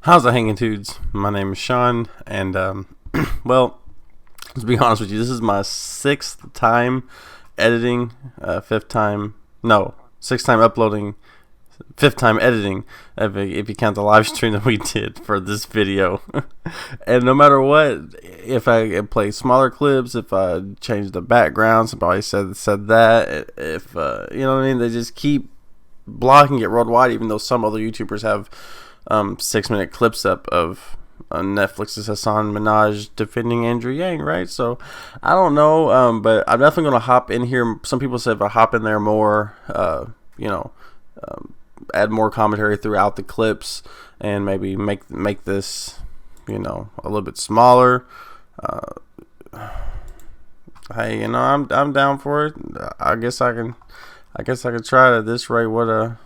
How's it hanging, dudes? My name is Sean, and well, let's be honest with you. This is my sixth time editing, sixth time uploading, fifth time editing. If you count the live stream that we did for this video, and no matter what, if I play smaller clips, if I change the background, somebody said that, if you know what I mean, they just keep blocking it worldwide, even though some other YouTubers have 6-minute clips up of Netflix's Hasan Minhaj defending Andrew Yang, right? So I don't know, but I'm definitely going to hop in here. Some people said if I hop in there more, add more commentary throughout the clips and maybe make this, a little bit smaller. Hey, I'm down for it. I guess I can try it at this rate. What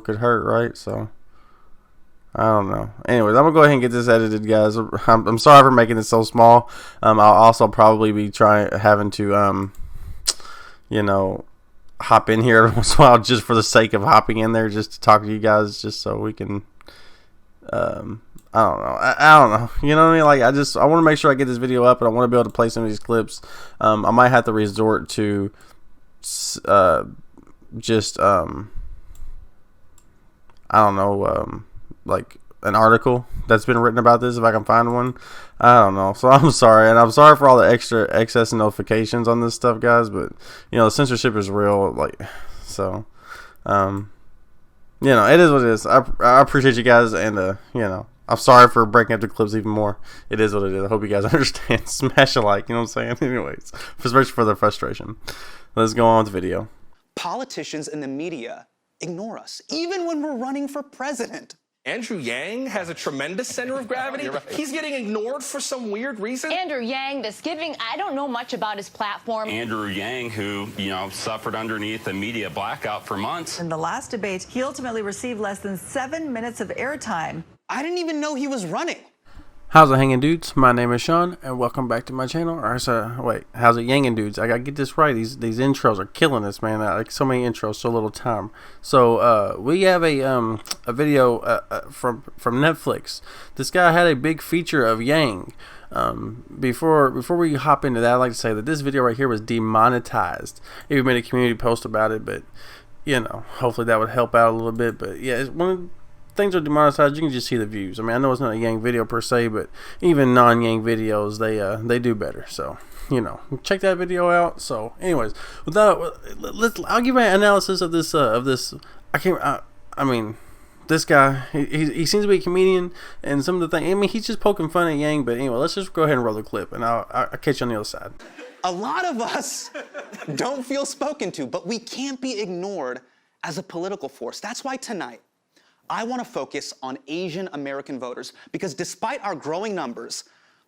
could hurt, right? So I don't know. Anyways, I'm gonna go ahead and get this edited, guys. I'm sorry for making it so small. I'll also probably be having to hop in here every once in a while just for the sake of hopping in there, just to talk to you guys, just so we can. I don't know. I don't know. You know what I mean? Like I want to make sure I get this video up, and I want to be able to play some of these clips. I might have to resort to I don't know, like an article that's been written about this, if I can find one. I don't know. So I'm sorry, and I'm sorry for all the extra excess notifications on this stuff, guys, but the censorship is real, it is what it is. I appreciate you guys, and I'm sorry for breaking up the clips even more. It is what it is. I hope you guys understand. Smash a like, you know what I'm saying? Anyways, especially for the frustration. Let's go on with the video. Politicians and the media ignore us, even when we're running for president. Andrew Yang has a tremendous center of gravity. Right. He's getting ignored for some weird reason. Andrew Yang, this giving, I don't know much about his platform. Andrew Yang, who, suffered underneath a media blackout for months. In the last debate, he ultimately received less than 7 minutes of airtime. I didn't even know he was running. How's it hanging, dudes? My name is Sean, and welcome back to my channel. How's it yanging, dudes? I gotta get this right. These intros are killing us, man. Like so many intros, so little time. So we have a video from Netflix. This guy had a big feature of Yang. Before we hop into that, I'd like to say that this video right here was demonetized. We made a community post about it, but hopefully that would help out a little bit. But yeah, it's one of things are demonetized. You can just see the views. I mean, I know it's not a Yang video per se, but even non-Yang videos, they do better. So check that video out. So anyways, I'll give my analysis of this I mean, this guy, he seems to be a comedian, and some of the things, I mean, he's just poking fun at Yang. But anyway, let's just go ahead and roll the clip, and I'll catch you on the other side. A lot of us don't feel spoken to, but we can't be ignored as a political force. That's why tonight I want to focus on Asian American voters, because despite our growing numbers,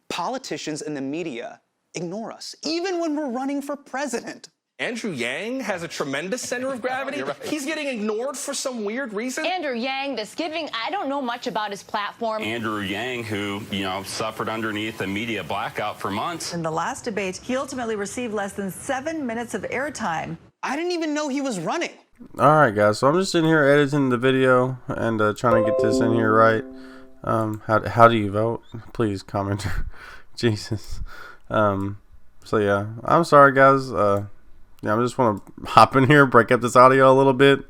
politicians and the media ignore us, even when we're running for president. Andrew Yang has a tremendous center of gravity. Right. He's getting ignored for some weird reason. Andrew Yang, this giving, I don't know much about his platform. Andrew Yang, who, suffered underneath a media blackout for months. In the last debate, he ultimately received less than 7 minutes of airtime. I didn't even know he was running. Alright, guys, so I'm just in here editing the video and trying to get this in here right. How do you vote? Please comment. Jesus. So yeah, I'm sorry, guys. I just want to hop in here, break up this audio a little bit.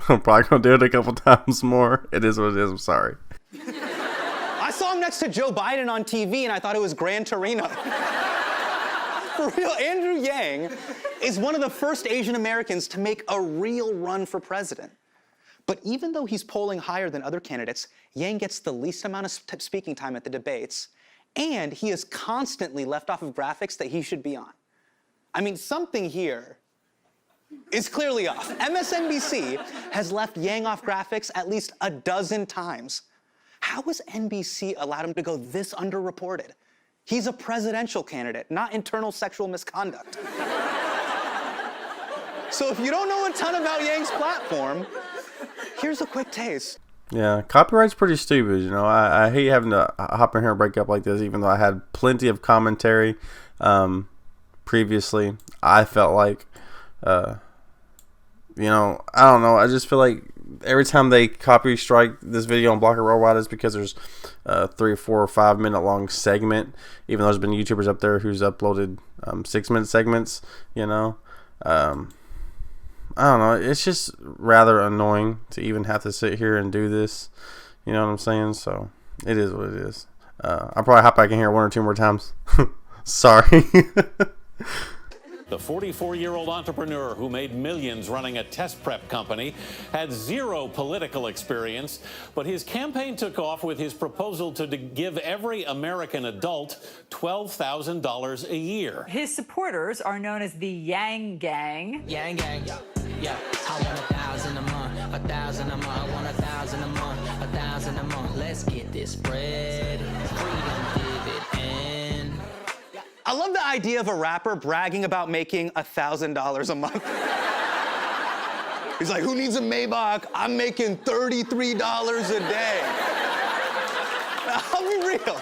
I'm probably gonna do it a couple times more. It is what it is. I'm sorry. I saw him next to Joe Biden on TV, and I thought it was Gran Torino. For real, Andrew Yang is one of the first Asian Americans to make a real run for president. But even though he's polling higher than other candidates, Yang gets the least amount of speaking time at the debates, and he is constantly left off of graphics that he should be on. I mean, something here is clearly off. MSNBC has left Yang off graphics at least a dozen times. How has NBC allowed him to go this underreported? He's a presidential candidate, not internal sexual misconduct. So if you don't know a ton about Yang's platform, here's a quick taste. Yeah, copyright's pretty stupid, I hate having to hop in here and break up like this, even though I had plenty of commentary previously. I felt like, I don't know, I just feel like every time they copy strike this video and block it worldwide is because there's a 3, 4, or 5 minute long segment. Even though there's been YouTubers up there who's uploaded 6-minute segments, you know. I don't know. It's just rather annoying to even have to sit here and do this. You know what I'm saying? So it is what it is. I'll probably hop back in here 1 or 2 more times. Sorry. The 44-year-old entrepreneur who made millions running a test prep company had 0 political experience, but his campaign took off with his proposal to give every American adult $12,000 a year. His supporters are known as the Yang Gang. Yang gang, yeah. I want 1,000 a month, 1,000 a month. I want 1,000 a month, 1,000 a month. Let's get this bread. Freedom dividend. I love the idea of a rapper bragging about making $1,000 a month. He's like, who needs a Maybach? I'm making $33 a day. I'll be real.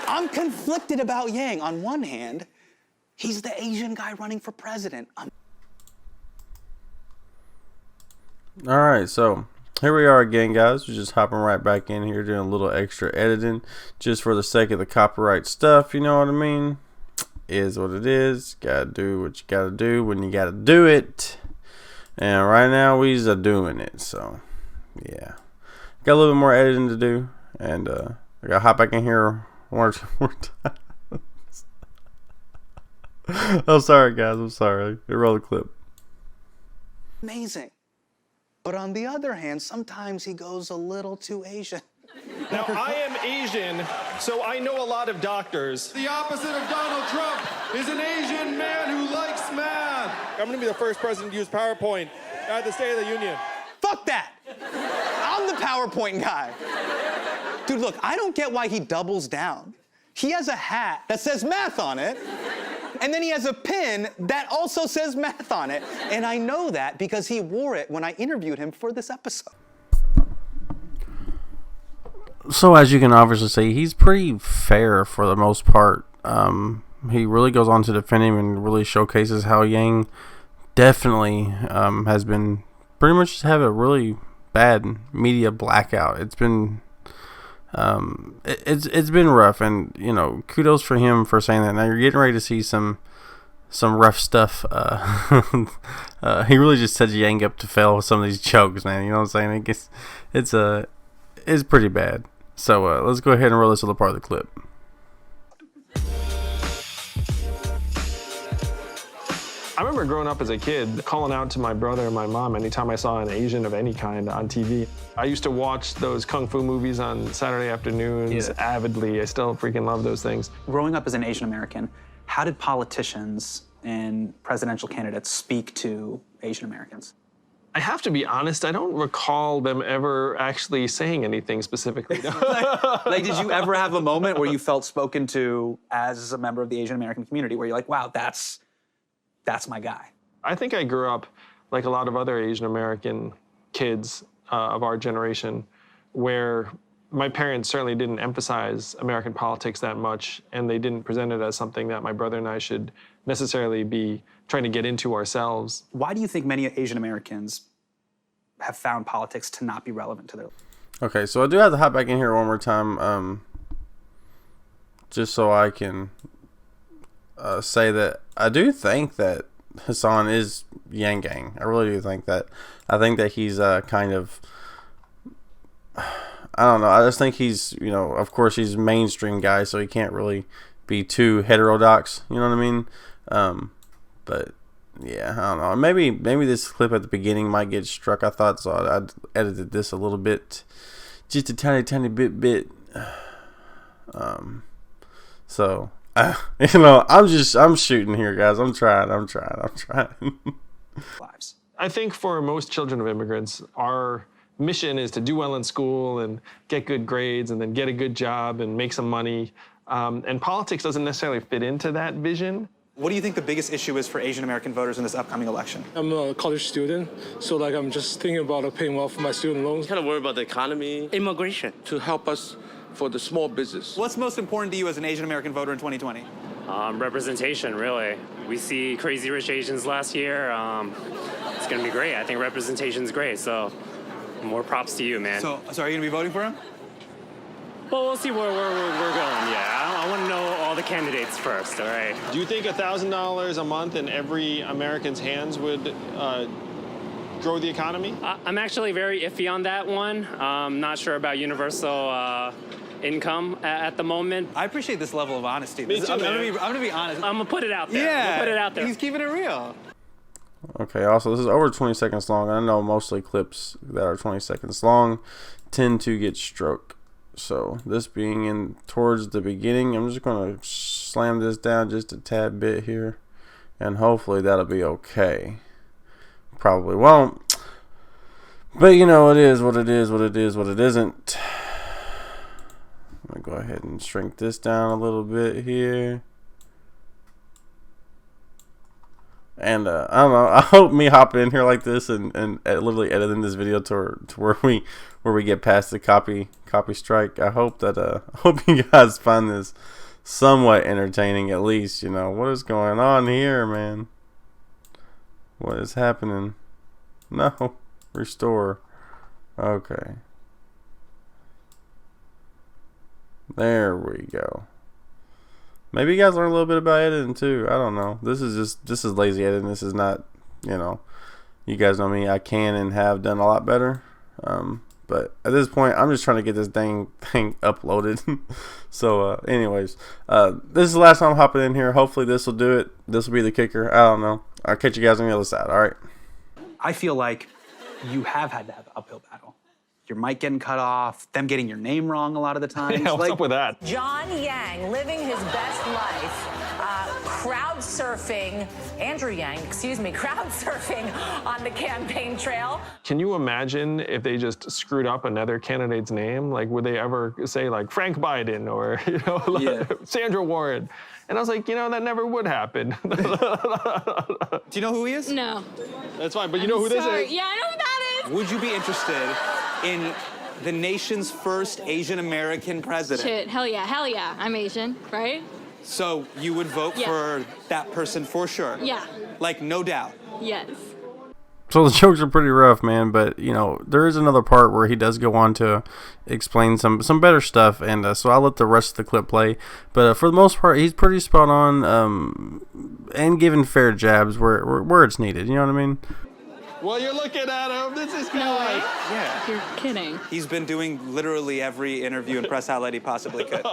I'm conflicted about Yang. On one hand, he's the Asian guy running for president. All right, so here we are again, guys. We're just hopping right back in here, doing a little extra editing just for the sake of the copyright stuff. You know what I mean? Is what it is. Gotta do what you gotta do when you gotta do it. And right now we's doing it. So yeah, got a little bit more editing to do, and I gotta hop back in here 1 or 2 more times. I'm sorry, guys. I'm sorry. Roll the clip. Amazing. But on the other hand, sometimes he goes a little too Asian. Now, I am Asian, so I know a lot of doctors. The opposite of Donald Trump is an Asian man who likes math. I'm gonna be the first president to use PowerPoint at the State of the Union. Fuck that! I'm the PowerPoint guy. Dude, look, I don't get why he doubles down. He has a hat that says math on it, and then he has a pin that also says math on it. And I know that because he wore it when I interviewed him for this episode. So as you can obviously see, he's pretty fair for the most part. He really goes on to defend him and really showcases how Yang definitely has been pretty much just have a really bad media blackout. It's been it's been rough, and you know, kudos for him for saying that. Now you're getting ready to see some rough stuff. He really just set Yang up to fail with some of these jokes, man. You know what I'm saying? It's pretty bad. So let's go ahead and roll this little part of the clip. I remember growing up as a kid, calling out to my brother and my mom anytime I saw an Asian of any kind on TV. I used to watch those kung fu movies on Saturday afternoons avidly. I still freaking love those things. Growing up as an Asian American, how did politicians and presidential candidates speak to Asian Americans? I have to be honest, I don't recall them ever actually saying anything specifically. Like, did you ever have a moment where you felt spoken to as a member of the Asian American community where you're like, wow, that's my guy? I think I grew up like a lot of other Asian American kids of our generation, where my parents certainly didn't emphasize American politics that much, and they didn't present it as something that my brother and I should necessarily be trying to get into ourselves. Why do you think many Asian Americans have found politics to not be relevant to their life? Okay, so I do have to hop back in here 1 more time, just so I can say that I do think that Hasan is Yang Gang. I really do think that. I think that he's kind of, I don't know. I just think he's, you know, of course he's a mainstream guy, so he can't really be too heterodox. You know what I mean? But yeah, I don't know. Maybe this clip at the beginning might get struck. I thought so. I edited this a little bit, just a tiny bit. So you know, I'm shooting here, guys. I'm trying. Lives. I think for most children of immigrants, our mission is to do well in school and get good grades and then get a good job and make some money. And politics doesn't necessarily fit into that vision. What do you think the biggest issue is for Asian American voters in this upcoming election? I'm a college student, so like I'm just thinking about paying off my student loans. Kind of worry about the economy, immigration, to help us for the small business. What's most important to you as an Asian American voter in 2020? Representation, really. We see Crazy Rich Asians last year. It's going to be great. I think representation's great, so more props to you, man. So are you gonna be voting for him? Well, we'll see where we're going. Yeah, I want to know all the candidates first. All right. Do you think $1,000 a month in every American's hands would grow the economy? I'm actually very iffy on that one. Not sure about universal income at the moment. I appreciate this level of honesty. Me too, I'm man. gonna be honest. I'm gonna put it out there. Yeah, I'm gonna put it out there. He's keeping it real. Okay, also, this is over 20 seconds long. I know mostly clips that are 20 seconds long tend to get stroke. So, this being in towards the beginning, I'm just going to slam this down just a tad bit here. And hopefully that'll be okay. Probably won't. But, you know, it is what it is, what it is, what it isn't. I'm going to go ahead and shrink this down a little bit here. And I don't know. I hope me hopping in here like this and literally editing this video to where we get past the copy strike. I hope that hope you guys find this somewhat entertaining at least. You know what is going on here, man? What is happening? No, restore. Okay, there we go. Maybe you guys learn a little bit about editing too. I don't know. This is lazy editing. This is not, you know, you guys know me. I can and have done a lot better. But at this point, I'm just trying to get this dang thing uploaded. So, anyways, this is the last time I'm hopping in here. Hopefully this will do it. This will be the kicker. I don't know. I'll catch you guys on the other side. All right. I feel like you have had to have an uphill battle. Your mic getting cut off, them getting your name wrong a lot of the times. Yeah, what's up with that? John Yang living his best life, crowd surfing, Andrew Yang, excuse me, crowd surfing on the campaign trail. Can you imagine if they just screwed up another candidate's name? Like, would they ever say like Frank Biden or Sandra Warren? And I was like, you know, that never would happen. Do you know who he is? No. That's fine, but you know who this is? Yeah, I know who that is. Would you be interested in the nation's first Asian American president? Shit, hell yeah, I'm Asian, right? So you would vote for that person for sure? Yeah. Like, no doubt? Yes. So the jokes are pretty rough, man, but you know there is another part where he does go on to explain some better stuff, and so I'll let the rest of the clip play. But for the most part, he's pretty spot on and giving fair jabs where it's needed. You know what I mean? Well, you're looking at him. This is guy. Yeah. You're kidding. He's been doing literally every interview and press outlet he possibly could.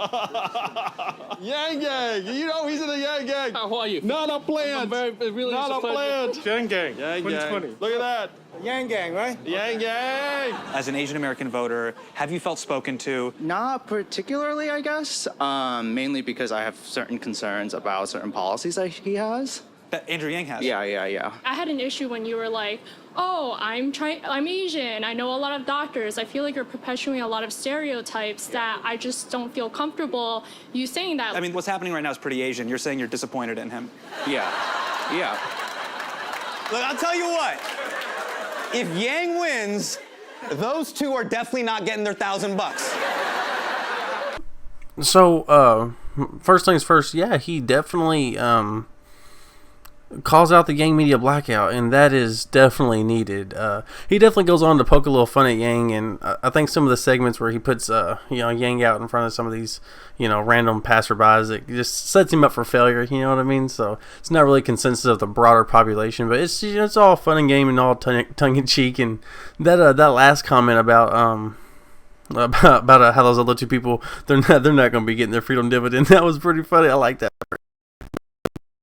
Yang Gang. You know he's in the Yang Gang. How are you? Not a plant. Really Not a plant. Yang Gang. Yang 2020. Gang. Look at that. Yang Gang, right? Yang Gang. As an Asian American voter, have you felt spoken to? Not particularly, I guess. Mainly because I have certain concerns about certain policies that he has. That Andrew Yang has? Yeah. I had an issue when you were like, oh, I'm Asian. I know a lot of doctors. I feel like you're perpetuating a lot of stereotypes that I just don't feel comfortable you saying that. I mean, what's happening right now is pretty Asian. You're saying you're disappointed in him. Yeah. Look, I'll tell you what. If Yang wins, those two are definitely not getting their $1,000. So, first things first, yeah, he definitely calls out the Yang media blackout, and that is definitely needed. He definitely goes on to poke a little fun at Yang, and I think some of the segments where he puts Yang out in front of some of these random passerbys, it just sets him up for failure. You know what I mean? So it's not really consensus of the broader population, but it's all fun and game and all tongue in cheek. And that last comment about how those other two people they're not going to be getting their freedom dividend, that was pretty funny. I like that.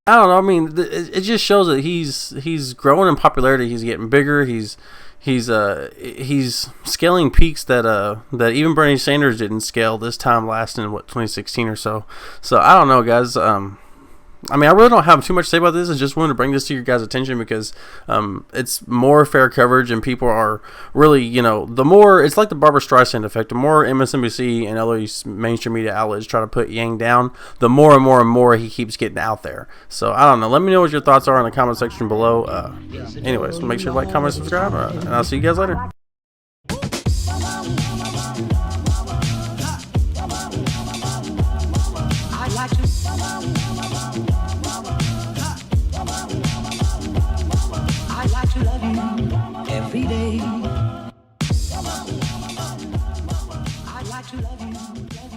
I don't know. I mean, it just shows that he's growing in popularity. He's getting bigger. He's scaling peaks that even Bernie Sanders didn't scale this time last in 2016 or so. So I don't know, guys. I mean, I really don't have too much to say about this. I just wanted to bring this to your guys' attention because it's more fair coverage, and people are really, the more, it's like the Barbara Streisand effect. The more MSNBC and other mainstream media outlets try to put Yang down, the more and more and more he keeps getting out there. So, I don't know. Let me know what your thoughts are in the comment section below. Anyways, make sure to like, comment, subscribe, and I'll see you guys later. I like to love you every day. together.